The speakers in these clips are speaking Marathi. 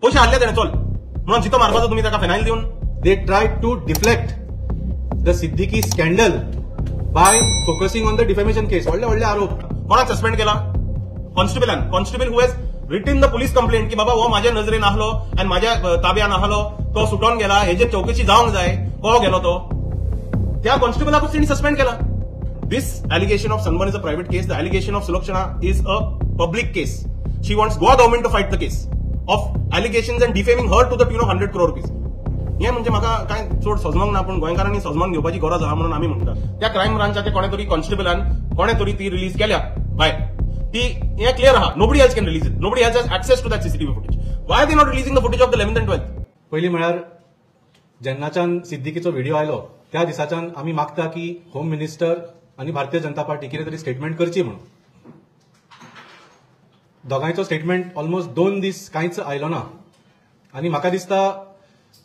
पैसे हाडले तेणे चल म्हणून चितो मारपाचो तुम्ही ताका फेनाईल दिवन. They tried to deflect the Siddiqui scandal by focusing on the defamation case. व्हडले आरोप. कोणाक सस्पेंड केला? Constable who has written the police complaint की बाबा हो माझ्या नजरेन आसलो आनी माझ्या ताब्यान आसलो, तो सुटोन गेला, हेजे चौकशी जावंक जाय, को गेलो तो, त्या कॉन्स्टेबलाकूच तेणी सस्पेंड केला. This allegation of Sanban is a private case. The allegation of Sulakshana is a public case. She wants Goa government to fight the case of allegations and defaming her to the tune of 100 crore rupees. हे म्हणजे म्हाका काय चड सजमंक ना, पण गोंयकारांनी सजमन घेवपाची गरज आहा म्हणून आमी म्हणटा. त्या क्रायम ब्रांचाच्या ते कोणे तरी कॉन्स्टेबलान कोणे तरी ती रिलीज केल्या भायर. ती हे क्लियर आहा. Nobody else can release it. Nobody else has access to that CCTV footage. Why are they not releasing the footage of the 11th and 12th? पहिली म्हळ्यार जेन्नाच्यान सिद्दीकीचो व्हिडिओ आयलो त्या दिसाच्यान आमी मागता की होम मिनिस्टर आणि भारतीय जनता पार्टी कितें तरी स्टेटमेंट करची म्हणून. दोगांयचो स्टेटमेंट ऑलमोस्ट 2 दीस कांयच आयलो ना आनी म्हाका दिसता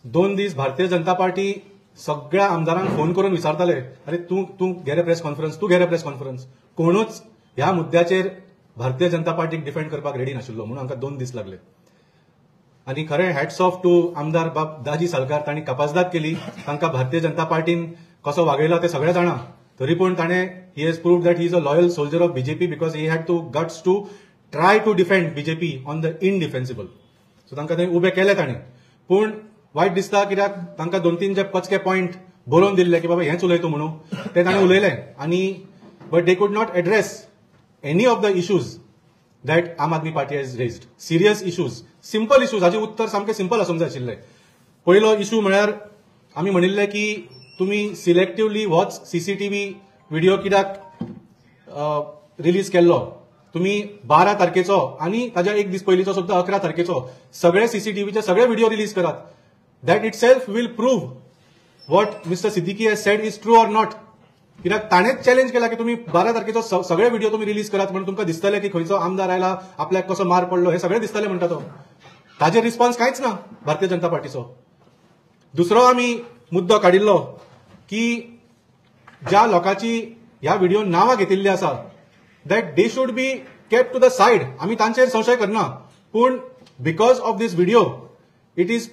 2 दीस भारतीय जनता पार्टी सगळ्या आमदारांक फोन करून विचारताले, अरे तूं घे रे प्रेस कॉन्फरन्स, तूं घे रे प्रेस कॉन्फरन्स. कोणूच ह्या मुद्द्याचेर भारतीय जनता पार्टीक डिफेंड करपाक रेडी नाशिल्लो म्हणून आमकां 2 दीस लागले. आनी खरें हॅट्स ऑफ टू आमदार बाब दाजी सालकार. तांणी कपासदाद केली, तांकां भारतीय जनता पार्टीन कसो वागयला ते सगळे जाणा. तरी पूण ताणे he has proved that he is a loyal soldier of BJP because he had to guts to try to defend BJP on the indefensible. So तांकां ते उबे केले तांणी. पूण वायट दिसता कित्याक तांकां 2-3 जे पचके पॉयंट बरोवन दिल्ले की बाबा हेंच उलयता म्हणून ते ताणें उलयले. आनी but they could not address any of the issues that Aam Aadmi Party has raised. Serious issues, simple issues, हाचे उत्तर सामकें सिंपल आसूंक जाय आशिल्लें. पयलो इश्यू म्हळ्यार आमी म्हणिल्ले की तुम्ही सिलेक्टिव्हली होच सीसीटीव्ही व्हिडिओ कित्याक रिलीज केल्लो. तुम्ही 12 तारखेचो आणि ताज्या एक दीस पयलींचो सुद्धा 11 तारखेचो सगळे सीसीटीव्हीचे सगळे व्हिडिओ रिलीज करात. That it self will prove what mister Siddiqui has sed is true or not. कित्याक ताणेच चॅलेंज केला की तुम्ही 12 तारखेचो सगळे व्हिडिओ तुम्ही रिलीज करात म्हणून तुमकां दिसतले की खंयचो आमदार आयला, आपल्याक कसो मार पडलो, हे सगळे दिसतले म्हणटा तो. ताजेर रिस्पॉन्स कांयच ना भारतीय जनता पार्टीचो. दुसरो आमी मुद्दो काडिल्लो की ज्या लोकांची ह्या व्हिडिओ नावां घेतिल्ली आसा that they should be kept to the side. आमी तांचेर संशय करना, पूण because of this video it is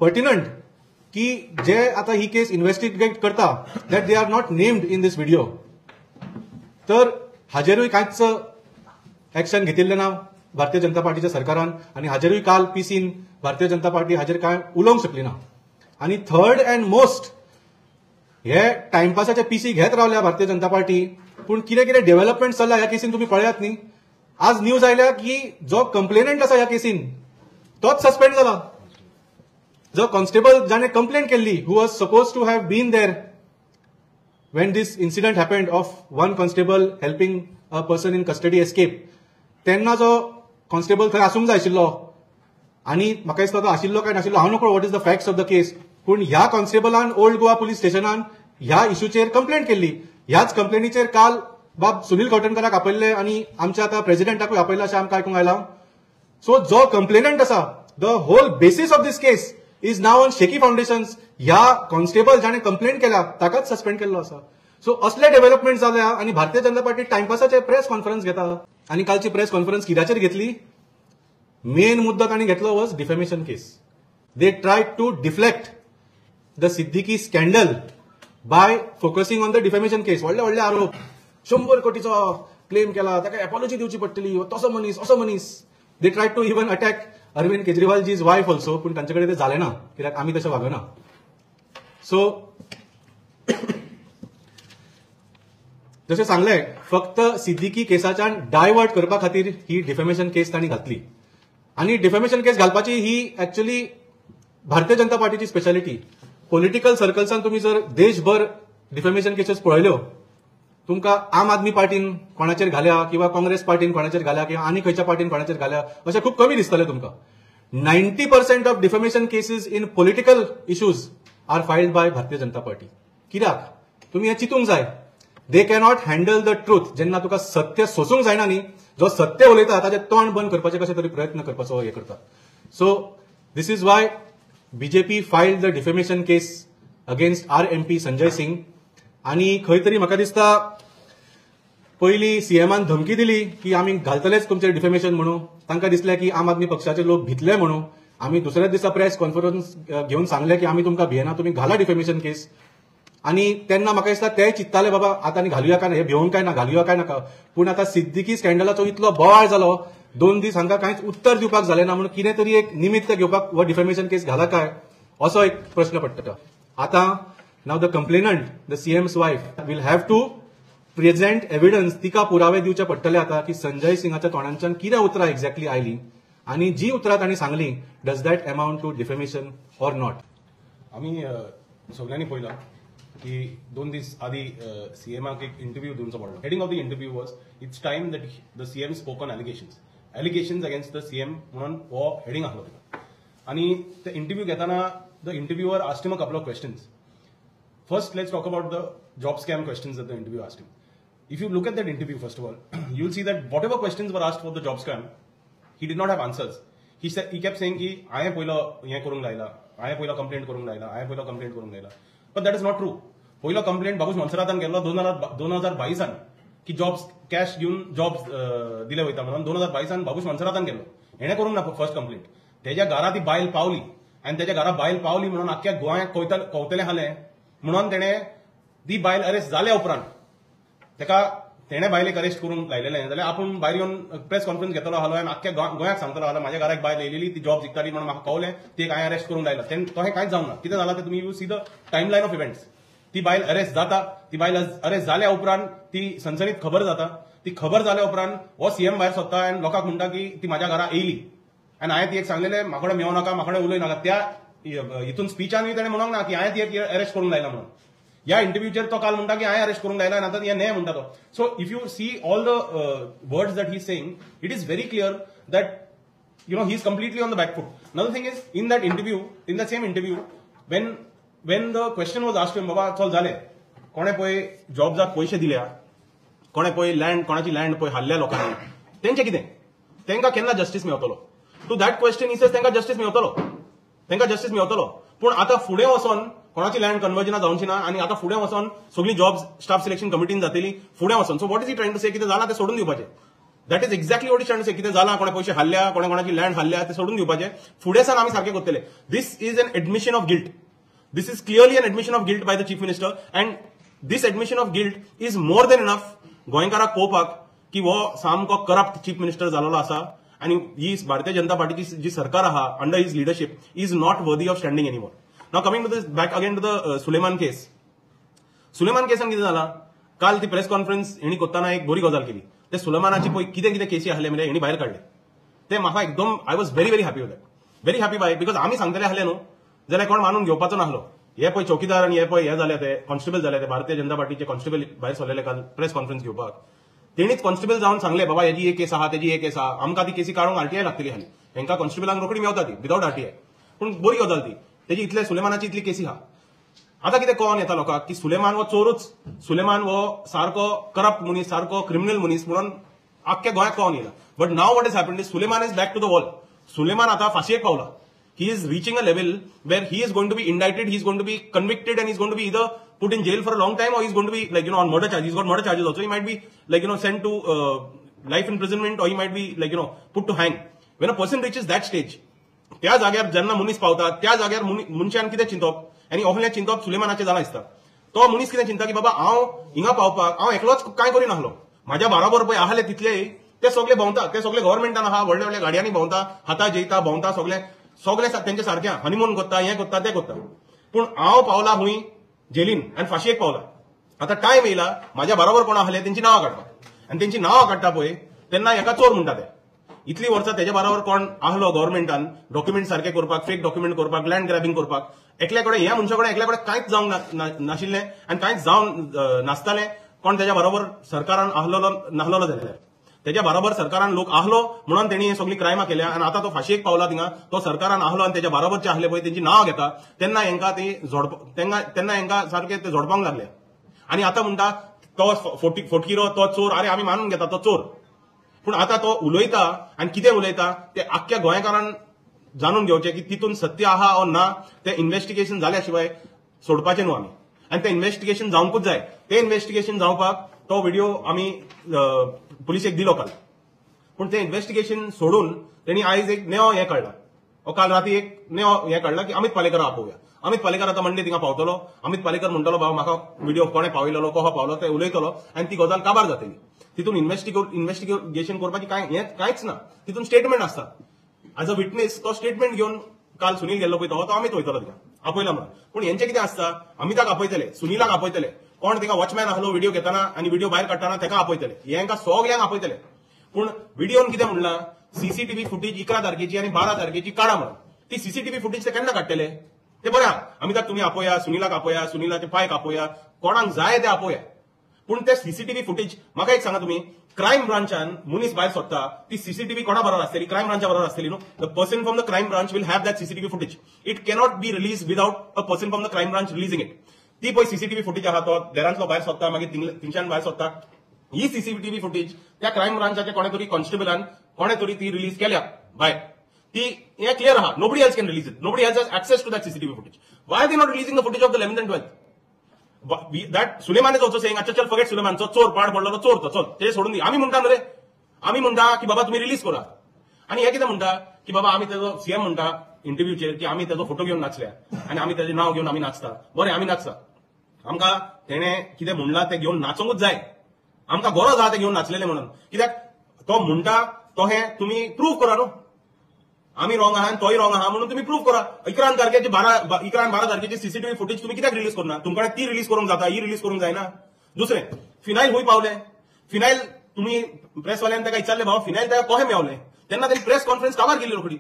pertinent की जे आता ही केस इन्व्हेस्टिगेट करता that they are not named in this video. तर हाजेरूय कांयच एक्शन घेतिल्लें ना भारतीय जनता पार्टीच्या सरकारान आनी हाजेरूय काल पीसीन भारतीय जनता पार्टी हाजेर कांय उलोवंक शकली ना. आनी थर्ड अँड मोस्ट हे टाइमपासाचे पीसी घेत रावल्या भारतीय जनता पार्टी. पूण कितें कितें डेव्हलपमेंट चल्ला ह्या केसीन तुम्ही पळयात न्ही. आज न्यूज आयल्या की जो कंप्लेनंट आसा ह्या केसीन तोच सस्पेंड जाला. जो कॉन्स्टेबल जाणे कंप्लेंट केल्ली who was suppose to have been there when this incident happened of one constable helping a person in custody escape, तेन्ना जो कॉन्स्टेबल थंय आसूंक जाय आशिल्लो आनी म्हाका दिसता तो आशिल्लो काय नाशिल्लो हांव नकळो what is the facts of the case. पूण ह्या कॉन्स्टेबलान ओल्ड गोवा पुलीस स्टेशनान ह्या इश्यूचेर कंप्लेंट केल्ली. ह्याच कंप्लेनीचेर काल बाब सुनील खवटणकराक आपयल्ले आनी आमच्या आता प्रेसिडेंटाकूय आपयल्ले अशें आमकां आयकूंक आयलां. सो जो कंप्लेनंट आसा the whole basis of this case is now on shaky foundations. ह्या कॉन्स्टेबल जाणे कंप्लेंट केल्या ताकाच सस्पेंड केल्लो आसा. सो असले डेव्हलपमेंट जाल्या आनी भारतीय जनता पार्टी टाइमपासाचे प्रेस कॉन्फरन्स घेता. आनी कालची प्रेस कॉन्फरन्स कित्याचेर घेतली? मेन मुद्दो तांणी घेतलो was defamation case. They tried to deflect the Siddiqui scandal by focusing on the defamation case. व्हडले आरोप, 100 कोटीचो क्लेम केला, ताका एपॉलॉजी दिवची पडटली, तसो मनीस असो मनीस. They tried to even attack Arvind Kejriwal ji his wife also, पूण तांचे कडेन ते जालें ना कित्याक आमी तशें वागना. सो जशें सांगलें फक्त सिद्दीकी केसाच्यान डायवर्ट करपा खातीर ही डिफेमेशन केस तांणी घातली. आनी डिफेमेशन केस घालपाची ही एक्चुअली भारतीय जनता पार्टीची स्पेशालिटी. पॉलिटिकल सर्कल्सान तुम्ही जर देशभर डिफेमेशन केसेस पळयल्यो तुमकां आम आदमी पार्टीन कोणाचेर घाल्या किंवा काँग्रेस पार्टीन कोणाचेर घाल्या किंवा आनी खंयच्या पार्टीन कोणाचेर घाल्या अशें खूब कमी दिसतलें तुमकां. 90% of defamation cases in political issues are filed by Bharatiya Janata Party. कित्याक तुमी हें चिंतूंक जाय. They cannot handle the truth. जेन्ना तुका सत्य सोसूंक जायना न्ही, जो सत्य उलयता ताचें तोंड बंद करपाचे कशे तरी प्रयत्न करपाचो हे करता. So this is why BJP filed the defamation case against our MP Sanjay Singh. आनी खंय तरी म्हाका दिसता पयलीं सीएमान धमकी दिली की आमी घालतलेच तुमचेर डिफेमेशन म्हणून. तांकां दिसलें की आम आदमी पक्षाचे लोक भितले म्हणून आम्ही दुसऱ्याच दिसा प्रेस कॉन्फरन्स घेऊन सांगले की आम्ही तुमकां भियेना, तुम्ही घाला डिफेमेशन केस. आणि तेन्ना म्हाका दिसता ते चिंतताले बाबा आतां आनी घालुया काय ना, हे भिवूंक काय ना, घालुया काय नाका. पूण आतां सिद्दीकी स्कॅन्डलाचो इतलो बोवाळ जालो, 2 दीस हांकां कांयच उत्तर दिवपाक जालें ना, म्हणून कितें तरी एक निमित्त घेवपाक हो डिफेमेशन केस घाला काय असो एक प्रश्न पडटा. आतां now the complainant, the CM's wife, will have to present evidence. तिका पुरावे दिवचे पडटले आता की संजय सिंगाच्या तोंडांच्यान कितें उतरां एक्झॅक्टली आयली आणि जी उतरां तांणी सांगली, does that amount to defamation or not. आम्ही सगळ्यांनी पळयलां की 2 दीस आधी सीएमाक एक इंटरव्यू दिवचो पडलो. Heading of the interview was it's time that the CM spoke on allegations against the CM म्हणून हो हेडिंग आसलो तिका. आणि ते इंटरव्यू घेताना the interviewer asked him a couple of questions. First, let's talk about the job scam questions that the interview asked him. If you look at that interview, first of all, you'll see that whatever questions were asked for the job scam, he did not have answers. He kept saying, I have पहिला हे करूंक लायला, I have पहिला कंप्लेंट करूंक लायला, I have पहिला कंप्लेंट करूंक लायला. But that is not true. पहिला कंप्लेंट बाबूश मनसरातान गेलो 2022 की जॉब्स कॅश घेऊन जॉब्स दिले वयता म्हणून 2022 बाबूश मनसरातान गेलो. हेणे करूंक ना फर्स्ट कंप्लेंट. तेज्या घरा ती बायल पावली आणि तेज्या घरा बायल पावली म्हणून आख्या गोंयाक कवतले हाले म्हणून तेणे ती बायल अरेस्ट जाल्या उपरांत तेणे बायलेक अरेस्ट करून लायलेलें जाल्यार आपूण भायर येवन प्रेस कॉन्फरन्स घेतलो आसलो आनी आख्या गोंयाक सांगतलो आसलो म्हाज्या घराक बायल येयलेली ती जॉब जिखताली म्हणून म्हाका कळलें ती हांवें अरेस्ट करून लायला. तो हें कांयच जावंक ना. कितें जालां तें तुमी you see the timeline of events. ती बायल अरेस्ट जाता, ती बायल अरेस्ट जाल्या उपरांत ती सनसनीत खबर जाता. ती खबर जाल्या उपरांत हो सीएम भायर सरता आनी लोकांक म्हणटा की ती म्हाज्या घरा येयली आनी हांवें ती एक सांगलेलें म्हाका कडेन मेळो नाका, म्हाका कडेन उलय नाका. त्या हितून स्पीचानूय ताणें म्हणूंक ना की हांवें ती अरेस्ट करून लायला म्हणून. ह्या इंटरव्यूचेर तो काल म्हणटा की हांवें अरेस्ट करून लायला आनी आतां हें न्हय म्हणटा तो. So if you see all the words that he is saying, it is very clear that he is completely on the back foot. Another thing is, in that interview, in that same interview, when the question was asked to him, बाबा चल जालें, कोणे पळय जॉब्साक पयशे दिल्या, कोणे पळय लँड, कोणाची लँड पळय हाडल्या लोकांनी, तेंचें कितें? तेंकां केन्ना जस्टीस मेळटलो? To that question he says तेंकां जस्टीस मेळटलो. पूण आतां फुडें वचोन कोणाची लँड कन्वर्जना जावची ना आनी आतां फुडें वचोन सगळी जॉब स्टाफ सिलेक्शन कमिटीन जातली फुडें वचोन. So what is he trying to say? कितें जालां तें सोडून दिवपाचें. That is exactly what is trying to say. कितें जालां, कोणे पयशे हाडल्या, कोणाची लँड हाडल्या, ते सोडून दिवपाचें. फुडें सान आमी सारकें करतले. This is an admission of guilt. This is clearly an admission of guilt by the chief minister. And this admission of guilt is more than enough गोंयकाराक पळोवपाक की हो सामको करप्ट चीफ मिनिस्टर जाल्लो आसा आनी ही भारतीय जनता पार्टीची जी सरकार आहा under his leadership is not worthy of standing anymore. Now coming to this back again to the Suleman case. Suleman केसान कितें जालां, काल ती प्रेस कॉन्फरन्स हेणी कोत्ताना एक बरी गजाल केली. ते सुलेमानाची पळय कितें कितें केसी आहले म्हणजे हेणी भायर काडले. ते म्हाका एकदम I was very very happy with that. Very happy बाय, बिकॉज आमी सांगतले आहले न्हू जाल्यार कोण मानून घेवपाचो नासलो. हे पळय चौकीदार आनी हे पळय हे जाले ते कॉन्स्टेबल जाले, ते भारतीय जनता पार्टीचे कॉन्स्टेबल भायर सरलेले काल प्रेस कॉन्फरन्स घेवपाक. तेणीच कॉन्स्टेबल जावन सांगले बाबा हेजी एक केस आहा, तेजी एक केस आहा, आमकां ती केसी काडूंक आरटीआय लागतली हाली. हेंकां कॉन्स्टेबलांक रोखडी मेवता ती विदाउट आरटीआय. पूण बरी गजाल ती. तेजी इतले सुलेमानाची इतली केसी आहा. आतां कितें कळोन येता लोकांक की सुलेमान हो चोरूच, सुलेमान हो सारको करप्ट मनीस, सारको क्रिमिनल मनीस म्हणून आख्ख्या गोंयाक कळोन येयला. But now what is happened is Suleman is back to the wall. Suleman आतां फाशयेक पावला. He is reaching a level where he is going to be indicted, he is going to be convicted, and he is going to be either put in jail for a long time or he is going to be on murder charges. He's got murder charges also. He might be sent to life imprisonment or he might be put to hang. When a person reaches that stage, त्या जाग्यार जेन्ना मनीस पावता त्या जाग्यार मनशान कितें चिंतप आनी ohलें चिंतप सुलेमानाचें जालां दिसता. तो मनीस कितें चिंता की बाबा हांव हिंगा पावपाक हांव एकलोच कांय करिनासलो. म्हाज्या बरोबर पळय आहले तितलेय ते सगळे भोंवता, ते सगळे गव्हर्नमेंटान आहा, व्हडल्या व्हडल्या गाडयांनी भोंवता, हाता जेयता, भोंवता, सगळे तेंचे सारकें हनीमून करता, हें करता, तें करता. पूण हांव पावला हुंय जेलीन आनी फाशयेक पावला. आतां टायम येयला म्हाज्या बरोबर कोण आहले तेंची नांवां काडपाक. आनी तेंची नांवां काडटा पळय तेन्ना हेका चोर म्हणटा ते. इतली वर्सां तेजे बरोबर कोण आहलो गव्हर्नमेंटान डॉक्युमेंट सारके करपाक, फेक डॉक्युमेंट करपाक, लँड ग्रॅबिंग करपाक, एकल्या कडेन ह्या मनशा कडेन एकल्या कडेन कांयच जावंक नाशिल्लें आनी कांयच जावन नासतालें कोण तेज्या बरोबर सरकारान नाहलेलो जाल्यार. तेज्या बरोबर सरकारान लोक आहलो म्हणून तेणी हे सगळी क्रायमां केल्या आनी आतां तो फाशयेक पावला थिंगा. तो सरकारान आहलो आनी तेज्या बरोबरचे आहले पळय तेंची नांवां घेता तेन्ना हेंकां ती तेन्ना हेंकां सारकें ते झोडपाक लागले. आनी आतां म्हणटा तो फोटकिरो, तो चोर. अरे आमी मानून घेता तो चोर. पूण आतां तो उलयता आनी कितें उलयता ते आख्ख्या गोंयकारान जाणून घेवचें की तितून सत्य आहा ओ ना. तें इन्व्हेस्टिगेशन जाल्या शिवाय सोडपाचें न्हू आमी. आनी तें इन्व्हेस्टिगेशन जावंकूच जाय. तें इन्व्हेस्टिगेशन जावपाक तो व्हिडिओ आमी पुलिसेक दिलो काल. पूण तें इन्व्हेस्टिगेशन सोडून तेणी आयज एक नवो हें काडला. काल राती एक हे कळला की अमित पालेकर आपोवया. अमित पालेकर आता मंडे थिंगा पावतलो. अमित पालेकर म्हणटलो बाबा म्हाका व्हिडिओ कोणे पावयलो कसो पावलो ते उलयतलो आनी ती गजाल काबार जातली. तितून इन्व्हेस्टिगेशन करपाची कांयच ना. तितून स्टेटमेंट आसता. ऍज अ विटनेस तो स्टेटमेंट घेवन काल सुनील गेल्लो पळय तो अमित वयतलो तिका आपयला म्हणून. पूण हेंचे कितें आसता, अमिताक आपयतले, सुनीलाक आपयतले, कोण तिका वॉचमॅन आसलो व्हिडिओ घेताना आनी व्हिडिओ भायर काडटाना तेका आपयतले, हेंका सगळ्यांक आपयतले. पूण व्हिडिओन कितें म्हणला, सीसीटीव्ही फुटेज 11 तारखेची आणि 12 तारखेची काढा म्हणून. ती सीसीटीव्ही फुटेज ते केन्ना काडटले ते बरें आहा. अमिताक तुमी आपया, सुनीलाक आपया, सुनीलाचे पायक आपया, कोणाक जाय ते आपया. पूण ते सीसीटीव्ही फुटेज म्हाका एक सांगा तुम्ही, क्रायम ब्रांचान मनीस भायर सोदता ती सीसीटीव्ही कोणा बरोबर आसतली, क्रायम ब्रांचा बरोबर आसतली न्हू. The person from the crime branch will have that CCTV footage. It cannot be release without a person from the crime branch releasing it. ती पळय सीसीटीव्ही फुटेज आहा तो देरांतलो भायर सोदता, मागीर तिनशान भायर सोदता. ही सीसीटीव्ही फुटेज त्या क्रायम ब्रांचाचे कोणे तरी कॉन्स्टेबलान कोणे तरी ती रिलीज केल्या भायर. ती हे क्लियर आहा. Nobody else can release it. Nobody has access to that CCTV footage. Why they not releasing the footage of the 11th and 12th? That Suleiman is also saying, अच्छा चल फॉरगेट सुलेमान, चोर पाड पडलो चोर तो चल ते सोडून दी. आम्ही म्हणटा रे, आम्ही म्हणटा की बाबा तुम्ही रिलीज करा. आणि हे कितें म्हणटा की बाबा आम्ही त्याचो सीएम म्हणटा इंटरव्यूचेर की आम्ही त्याचो फोटो घेऊन नाचल्या आणि आम्ही त्याचे नाव घेऊन आम्ही नाचता. बरें आम्ही नाचता. आमकां तेणे कितें म्हणला ते घेऊन नाचोंकूच जाय. आमकां गरज आहा ते घेऊन नाचलेले म्हणून. कित्याक तो म्हणटा तो हे तुम्ही प्रूव्ह करा न्हू. आम्ही रॉंग आहा तोय रॉंग आहा म्हणून तुम्ही प्रूव्ह करा. 11 तारखेची 12 तारखेची सीसीटीव्ही फुटेज तुम्ही कित्याक रिलीज करना? तुमकडे ती रिलीज करूंक जाता, ही रिलीज करूंक जायना. दुसरें, फिनायल खूंय पावले. फिनायल तुम्ही प्रेसवाल्यान ताका विचारले बाबा फिनायल ताका कशें मेवलें तेन्ना ताणी प्रेस कॉन्फरन्स काबार केली रोखडी.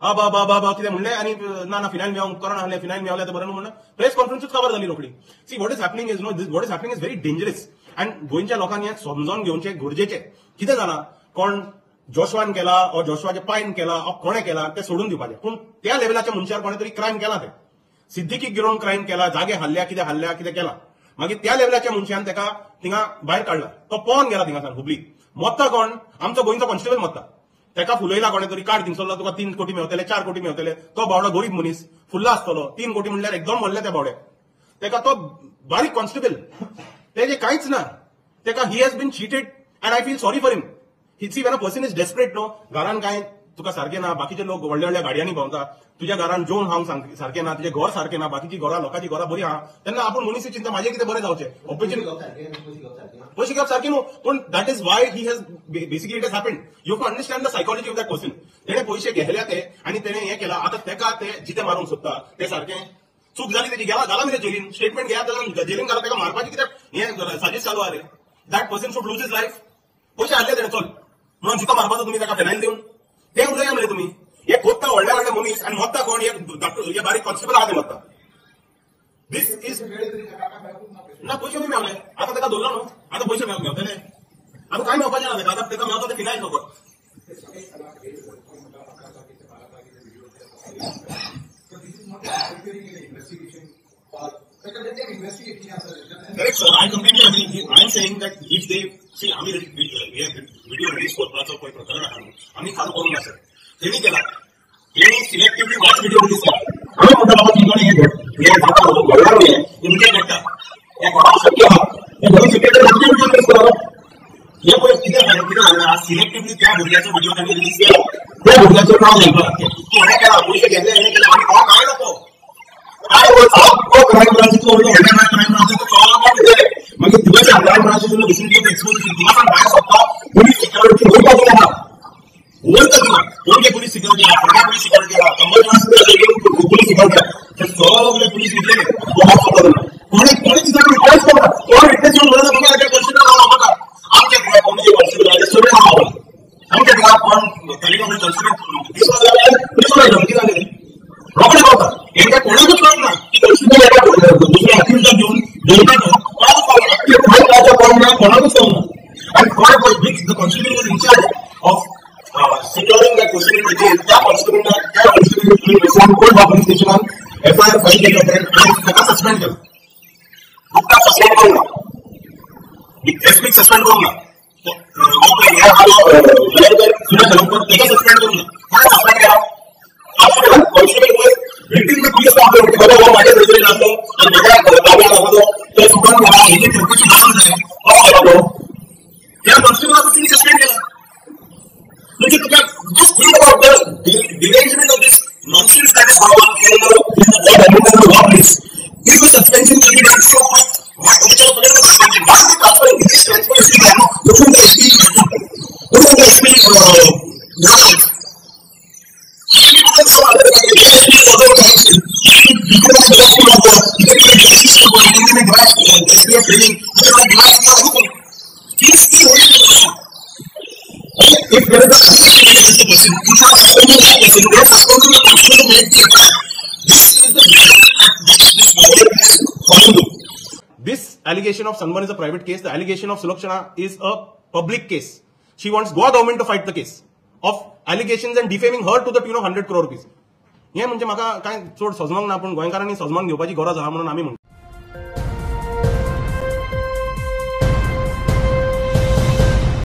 बाबा कितें म्हणलें आनी ना फिनायल मेळोंक उपकरण आहलें, फिनायल मेवलें तें बरें न्हू म्हणून प्रेस कॉन्फरन्सूच काबार जाली रोखडी. See what is happening is know this what is happening is very dangerous. And गोंयच्या लोकांनी हें समजून घेवचें गरजेचें. कितें जालां, कोण जोशवान केला ओ जोशवाचे पायन केला ओ कोणे केला ते सोडून दिवपाचें. पूण त्या लेवलाच्या मनशार कोणे तरी क्रायम केला. ते सिद्दीकीक गिरोवन क्रायम केला, जागे हल्ल्या कितें केला. मागीर त्या लेवलाच्या मनशान तेका थिंगा भायर काडला. तो पोवन गेला थिंगासान हुबळी. मोत्ता कोण? आमचो गोंयचो कॉन्स्टेबल मोत्ता. तेका फुलयला कोणे तरी कार्ड थिंगसरलो तुका 3 कोटी मेवतले, 4 कोटी मेवतले. तो बावडो गरीब मनीस फुल्ला आसतलो. 3 कोटी म्हणल्यार एकदम व्हडले त्या बावड्याक. तेका तो बारीक कॉन्स्टेबल तेजे कांयच ना. तेका he has been cheated and I feel sorry for him. See when a person is desperate no, घरान काय तुका सारखें ना, बाकीचे लोक व्हडल्या व्हडल्या गाडयांनी भोंवता, तुझ्या घरान जेवण खावंक सारखें ना, तुझे घर सारखें ना, बाकीची घरां लोकांची घरां बरी आहा, तेन्ना आपूण मनीस चिंता म्हाजें कितें बरें जावचें. पयशे घेवप सारखें न्हू. पूण that is why he has basically it has happened. You can understand the psychology of that person. तेणे पयशे घेतल्या ते आनी तेणे हें केला. आतां तेका ते जिते मारूंक सोदता ते सारखें चूक जाली तेजी गेला जाला मरे जेलीन. स्टेटमेंट घेया जाल्यार जेलीन घाला. तेका मारपाची कित्याक हें साजीश चालू आहा रे. That person should lose his life. पयशे हाडले तेणे चल म्हणून जितो मारपाचो तुम्ही तेका फेनायल दिवन ते उलया मरे तुम्ही. हे खोदता व्हडले व्हडले मनीस आनी मोत्ता कोण? हे बारीक कॉन्स्टेबल आहा ते मोत्ता. दिस इज ना पयशे बी मेवले. आता तेका दवरलो न्हू, आता पयशे मेवतले. आता काय मेवपाचें ना तेका. आता तेका मेवता ते फिनायल खबर. Correct, sir. I completely agree. I am saying that if they see, आम्ही व्हिडिओ रिलीज करपाचो पळय प्रकरण आम्ही चालू करूंक ना सर. तेणी केला, तेणी सिलेक्टिव्हली वाच व्हिडिओ रिलीज केला. आम्ही म्हणटा बाबा तुमच्याकडे हे जाता घडणार नाही, तुमचे घडटा हे घडोवंक शक्य आहा. हे घडोवंक शक्य तर आमचे व्हिडिओ रिलीज करा. हे पळय कितें जालें, सिलेक्टिव्हली त्या भुरग्याचो व्हिडिओ तांणी रिलीज केला. त्या भुरग्याचें नांव घालपाक लागलें. हेणे केला, पयशे घेतले, हेणे केला. आमी कोण काय नको काय क्रायम ब्रांचीचो क्रायम ब्रांचीचो मागीर दिवसा क्रायम ब्रांचीचो विसिलिटी एक्सपोजिशन दिवसान भायर सोदता. पुलीस सिक्युरिटी वयता दिना, वयता दिना. कोणगे पुलीस सिक्युरिटी आहा, फोंड्या पुलीस सिक्युरिटी आहा, कंबल पुलीस सिक्युरिटी आहा. ते सगळे पुलीस विटले कोणी दिसना कोणेच करना. कोण विटनेस येवन म्हणना बाबा त्या कॉन्स्टेबल नांव म्हाका आमच्या कोणगे कॉन्स्टेबल सगळे नांव आमच्या दिगा कोण तालिका कॉन्स्टेबल दिसना जाल्यार दिसना धमकी जाली रोखडे पावता. हेंका कोणाकूच कळना की कॉन्स्टेबल एका दुसऱ्या अक्युजला घेवन दवरता तो कोणाकूच कळना. कोणाकूच कळना. आनी कोण the constable was in charge of securing that person in the jail. त्या कॉन्स्टेबल कोण police स्टेशनान FIR फाईल केली आणि त्याला सस्पेंड केलं. फक्त सस्पेंड करू नका, एसपी सस्पेंड करू नका. त्याला सस्पेंड करू नका. कोणा सस्पेंड केला? कॉन्स्टेबल रिटीन द पुलिस कंप्लेंट बाबा माझ्या नजरेत लागलो आणि माझ्या ताब्यात लागलो ते सुद्धा मला याची चौकशी जाऊन जाय असं लागलो. त्या कॉन्स्टेबलला तुम्ही सस्पेंड केला. म्हणजे तुका just think about the derangement of this If there is a suspicion against the person, you are suspending that person. They are suspending the person to make the attack. This is the reason at which this model is possible. This allegation of Sunburn is a private case. The allegation of Sulakshana is a public case. She wants Goa government to fight the case of allegations and defaming her to the tune of 100 crore rupees. हे म्हणजे म्हाका काय चड सजमंग ना, पण गोंयकारांनी सजमंग घेवपाची गरज आहा म्हणून आमी म्हणटा.